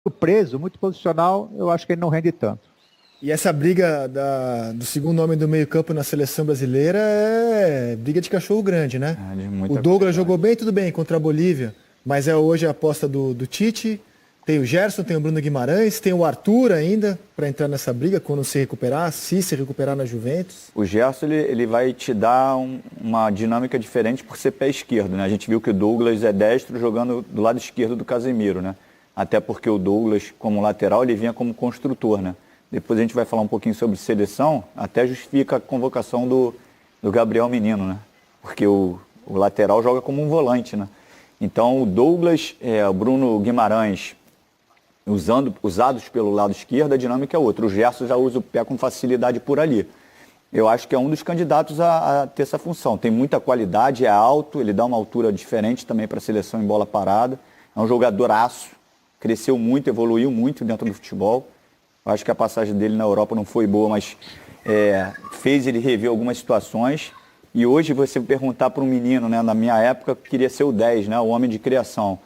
Muito preso, muito posicional, eu acho que ele não rende tanto. E essa briga do segundo homem do meio-campo na seleção brasileira é briga de cachorro grande, né? O Douglas jogou bem, tudo bem, contra a Bolívia, mas é hoje a aposta do Tite. Tem o Gerson, tem o Bruno Guimarães, tem o Arthur ainda para entrar nessa briga quando se recuperar, se recuperar na Juventus. O Gerson ele vai te dar uma dinâmica diferente por ser pé esquerdo, né? A gente viu que o Douglas é destro jogando do lado esquerdo do Casemiro, né? Até porque o Douglas, como lateral, ele vinha como construtor, né? Depois a gente vai falar um pouquinho sobre seleção, até justifica a convocação do Gabriel Menino, né? Porque o lateral joga como um volante, né? Então o Douglas, o Bruno Guimarães, usados pelo lado esquerdo, a dinâmica é outra. O Gerson já usa o pé com facilidade por ali. Eu acho que é um dos candidatos a ter essa função. Tem muita qualidade, é alto, ele dá uma altura diferente também para a seleção em bola parada. É um jogadoraço, cresceu muito, evoluiu muito dentro do futebol. Eu acho que a passagem dele na Europa não foi boa, mas fez ele rever algumas situações. E hoje você perguntar para um menino, né, na minha época, queria ser o 10, né, o homem de criação.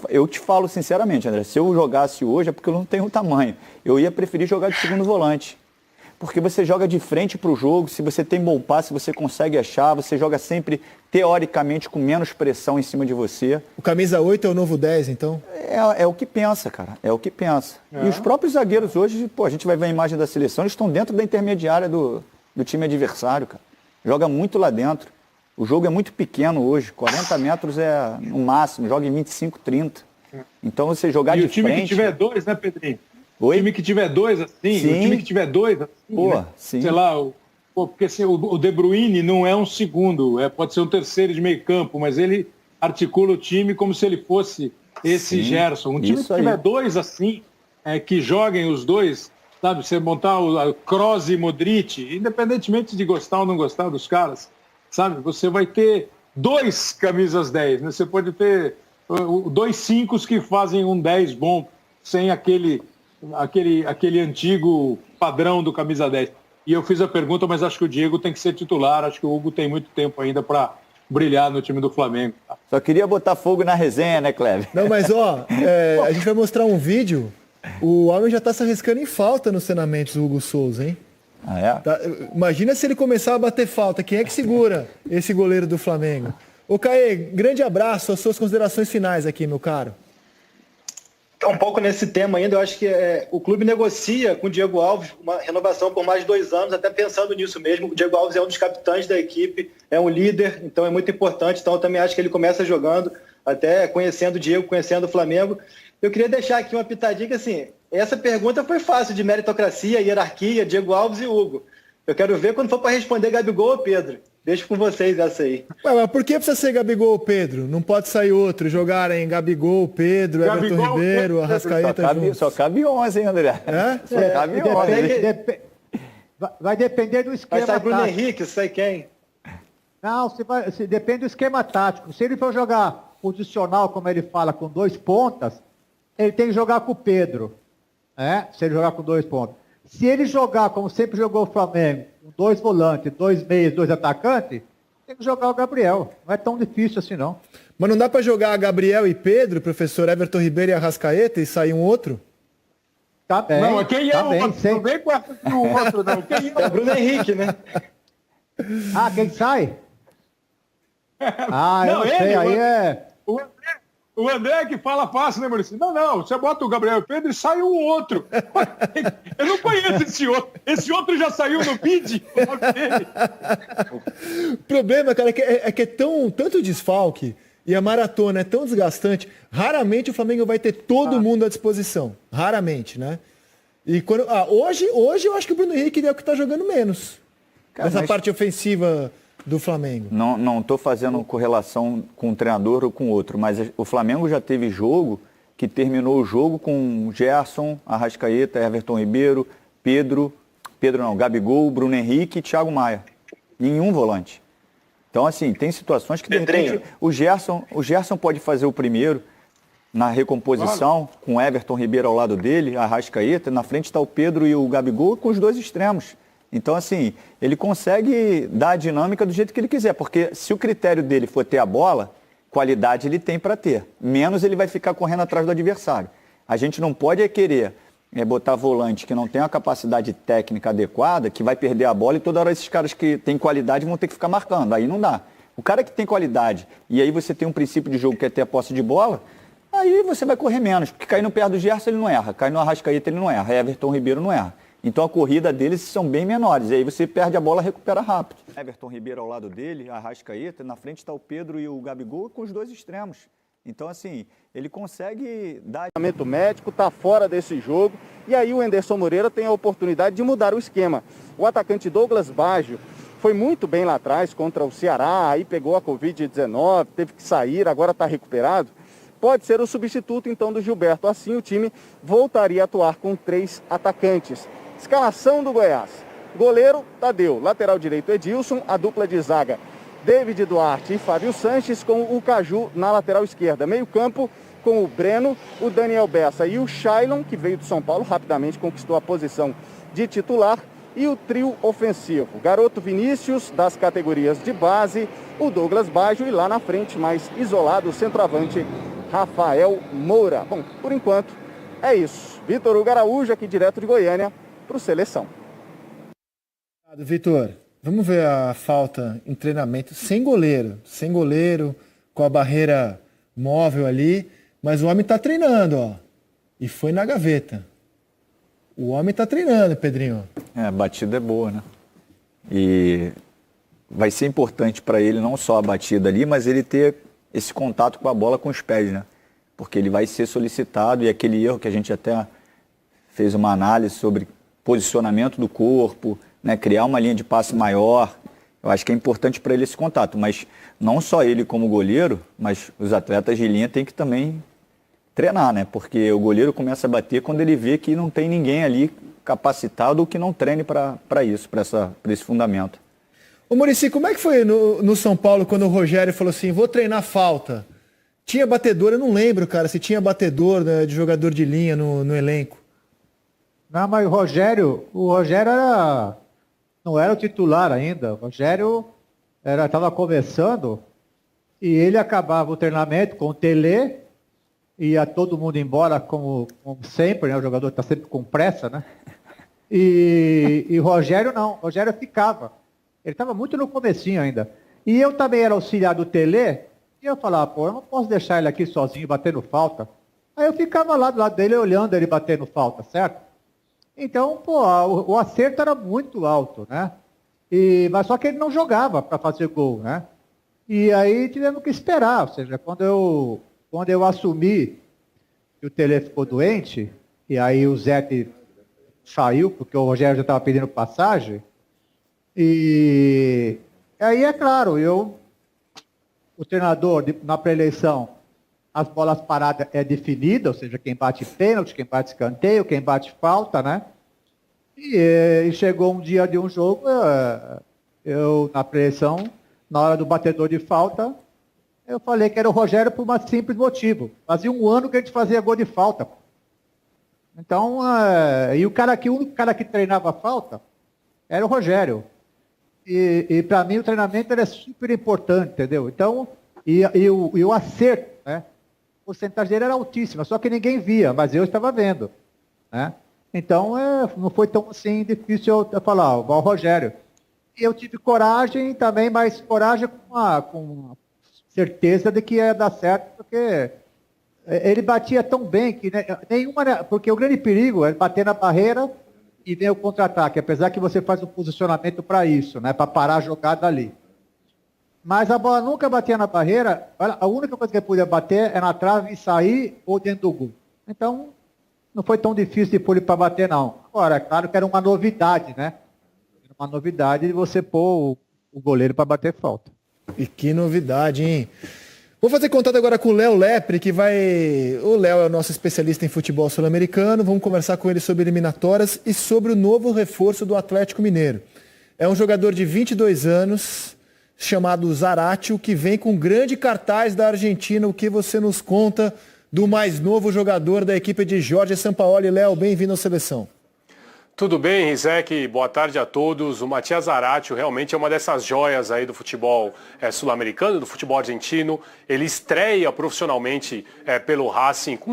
Eu te falo sinceramente, André, se eu jogasse hoje é porque eu não tenho tamanho. Eu ia preferir jogar de segundo volante. Porque você joga de frente para o jogo, se você tem bom passe, você consegue achar, você joga sempre, teoricamente, com menos pressão em cima de você. O camisa 8 é o novo 10, então? É o que pensa, cara, é o que pensa. E os próprios zagueiros hoje, a gente vai ver a imagem da seleção, eles estão dentro da intermediária do time adversário, cara. Joga muito lá dentro. O jogo é muito pequeno hoje, 40 metros é no máximo, joga em 25, 30. Então você jogar de frente... E o time que tiver dois, né, Pedrinho? Oi? O time que tiver dois assim, sim. O time que tiver dois assim, né? Sim. Sei lá, porque assim, o De Bruyne não é um segundo, pode ser um terceiro de meio campo, mas ele articula o time como se ele fosse esse Gerson. Um time que tiver dois assim, que joguem os dois, sabe? Você montar o Kroos e Modric, independentemente de gostar ou não gostar dos caras, sabe? Você vai ter dois camisas 10, né? Você pode ter dois 5 que fazem um 10 bom, sem aquele antigo padrão do camisa 10. E eu fiz a pergunta, mas acho que o Diego tem que ser titular, acho que o Hugo tem muito tempo ainda para brilhar no time do Flamengo. Só queria botar fogo na resenha, né, Cleber? Não, mas a gente vai mostrar um vídeo, o homem já está se arriscando em falta nos treinamentos, o Hugo Souza, hein? Ah, é? Tá, imagina se ele começar a bater falta, quem é que segura esse goleiro do Flamengo? Ô Caê, grande abraço, as suas considerações finais aqui, meu caro. Um pouco nesse tema ainda, eu acho que o clube negocia com o Diego Alves uma renovação por mais de 2 anos, até pensando nisso mesmo. O Diego Alves é um dos capitães da equipe, é um líder, então é muito importante. Então eu também acho que ele começa jogando, até conhecendo o Diego, conhecendo o Flamengo. Eu queria deixar aqui uma pitadinha que, assim, essa pergunta foi fácil, de meritocracia, hierarquia, Diego Alves e Hugo. Eu quero ver quando for para responder Gabigol ou Pedro. Deixo com vocês essa aí. Ué, mas por que precisa ser Gabigol ou Pedro? Não pode sair outro, jogarem Gabigol, Pedro, Everton Ribeiro, Arrascaeta juntos. Só cabe 11, hein, André? Só cabe 11. Vai depender do esquema tático. Vai sair Bruno tático. Henrique, sei quem. Não, depende do esquema tático. Se ele for jogar posicional, como ele fala, com 2 pontas, ele tem que jogar com o Pedro. Se ele jogar com 2 pontas. Se ele jogar, como sempre jogou o Flamengo, com 2 volantes, 2 meias, 2 atacantes, tem que jogar o Gabriel. Não é tão difícil assim, não. Mas não dá para jogar Gabriel e Pedro, professor Everton Ribeiro e Arrascaeta, e sair um outro? Tá bem. Não, quem é o bem, outro? Não vem com essa do outro, não. Quem É o Bruno Henrique, né? Quem sai? Eu não sei, aí O André que fala fácil, né, Maurício? Não, você bota o Gabriel Pedro e sai um outro. Eu não conheço esse outro. Esse outro já saiu no bid. O problema, cara, é que é tanto desfalque e a maratona é tão desgastante. Raramente o Flamengo vai ter todo mundo à disposição. Raramente, né? E hoje eu acho que o Bruno Henrique é o que está jogando menos. Essa parte ofensiva do Flamengo. Não estou fazendo correlação com um treinador ou com outro, mas o Flamengo já teve jogo que terminou o jogo com Gerson, Arrascaeta, Everton Ribeiro, Gabigol, Bruno Henrique e Thiago Maia. Nenhum volante. Então, assim, tem situações que de repente o Gerson pode fazer o primeiro na recomposição, com Everton Ribeiro ao lado dele, Arrascaeta, na frente está o Pedro e o Gabigol com os 2 extremos. Então, assim, ele consegue dar a dinâmica do jeito que ele quiser, porque se o critério dele for ter a bola, qualidade ele tem para ter. Menos ele vai ficar correndo atrás do adversário. A gente não pode querer botar volante que não tem uma capacidade técnica adequada, que vai perder a bola e toda hora esses caras que têm qualidade vão ter que ficar marcando. Aí não dá. O cara que tem qualidade e aí você tem um princípio de jogo que é ter a posse de bola, aí você vai correr menos. Porque cair no pé do Gerson ele não erra, cair no Arrascaeta ele não erra, Everton Ribeiro não erra. Então a corrida deles são bem menores. E aí você perde a bola e recupera rápido. Everton Ribeiro ao lado dele, Arrascaeta, na frente está o Pedro e o Gabigol com os dois extremos. Então, assim, ele consegue dar... O médico está fora desse jogo e aí o Anderson Moreira tem a oportunidade de mudar o esquema. O atacante Douglas Baggio foi muito bem lá atrás contra o Ceará, aí pegou a Covid-19, teve que sair, agora está recuperado. Pode ser o substituto, então, do Gilberto. Assim, o time voltaria a atuar com 3 atacantes. Escalação do Goiás. Goleiro, Tadeu. Lateral direito, Edilson. A dupla de zaga, David Duarte e Fábio Sanches, com o Caju na lateral esquerda. Meio campo com o Breno, o Daniel Bessa e o Shailon, que veio do São Paulo, rapidamente conquistou a posição de titular. E o trio ofensivo, Garoto Vinícius, das categorias de base, o Douglas Baggio e lá na frente, mais isolado, o centroavante Rafael Moura. Bom, por enquanto é isso. Vitor Hugo Araújo, aqui direto de Goiânia, para o Seleção. Obrigado, Vitor. Vamos ver a falta em treinamento sem goleiro, com a barreira móvel ali, mas o homem está treinando, ó, e foi na gaveta. O homem está treinando, Pedrinho. A batida é boa, né? E vai ser importante para ele não só a batida ali, mas ele ter esse contato com a bola com os pés, né? Porque ele vai ser solicitado e aquele erro que a gente até fez uma análise sobre posicionamento do corpo, né? Criar uma linha de passe maior. Eu acho que é importante para ele esse contato, mas não só ele como goleiro, mas os atletas de linha têm que também treinar, né? Porque o goleiro começa a bater quando ele vê que não tem ninguém ali capacitado ou que não treine para isso, para esse fundamento. Ô Muricy, como é que foi no São Paulo quando o Rogério falou assim, vou treinar falta? Tinha batedor, eu não lembro, cara, se tinha batedor, né, de jogador de linha no elenco. Não, mas o Rogério não era o titular ainda. O Rogério estava começando e ele acabava o treinamento com o Tele, ia todo mundo embora como sempre, né? O jogador está sempre com pressa, né? E o Rogério não, o Rogério ficava. Ele estava muito no comecinho ainda. E eu também era auxiliar do Tele, e eu falava, pô, eu não posso deixar ele aqui sozinho batendo falta. Aí eu ficava lá do lado dele olhando ele batendo falta, certo? Então, pô, o acerto era muito alto, né? Mas só que ele não jogava para fazer gol, né? E aí tivemos que esperar, ou seja, quando eu assumi que o Tele ficou doente, e aí o Zé saiu, porque o Rogério já estava pedindo passagem, e aí é claro, o treinador, na pré-eleição, as bolas paradas é definida, ou seja, quem bate pênalti, quem bate escanteio, quem bate falta, né? E chegou um dia de um jogo, eu na pré-eleição, na hora do batedor de falta, eu falei que era o Rogério por um simples motivo. Fazia um ano que a gente fazia gol de falta. Então, e o único cara que treinava falta era o Rogério. E para mim o treinamento era super importante, entendeu? Então, e o acerto, né? A porcentagem dele era altíssima, só que ninguém via, mas eu estava vendo, né? Então, não foi tão assim difícil eu falar, o Rogério. E eu tive coragem também, mas coragem com certeza de que ia dar certo, porque ele batia tão bem que porque o grande perigo é bater na barreira e vem o contra-ataque, apesar que você faz um posicionamento para isso, né, para parar a jogada ali. Mas a bola nunca batia na barreira, a única coisa que ele podia bater é na trave e sair ou dentro do gol. Então, não foi tão difícil de pôr ele para bater, não. Agora, é claro que era uma novidade, né? Era uma novidade de você pôr o goleiro para bater falta. E que novidade, hein? Vou fazer contato agora com o Léo Lepre, que vai... O Léo é o nosso especialista em futebol sul-americano. Vamos conversar com ele sobre eliminatórias e sobre o novo reforço do Atlético Mineiro. É um jogador de 22 anos, chamado Zaratio, que vem com grande cartaz da Argentina. O que você nos conta do mais novo jogador da equipe de Jorge Sampaoli? Léo, bem-vindo à Seleção. Tudo bem, Rizek? Boa tarde a todos. O Matias Zaratio realmente é uma dessas joias aí do futebol sul-americano, do futebol argentino. Ele estreia profissionalmente pelo Racing com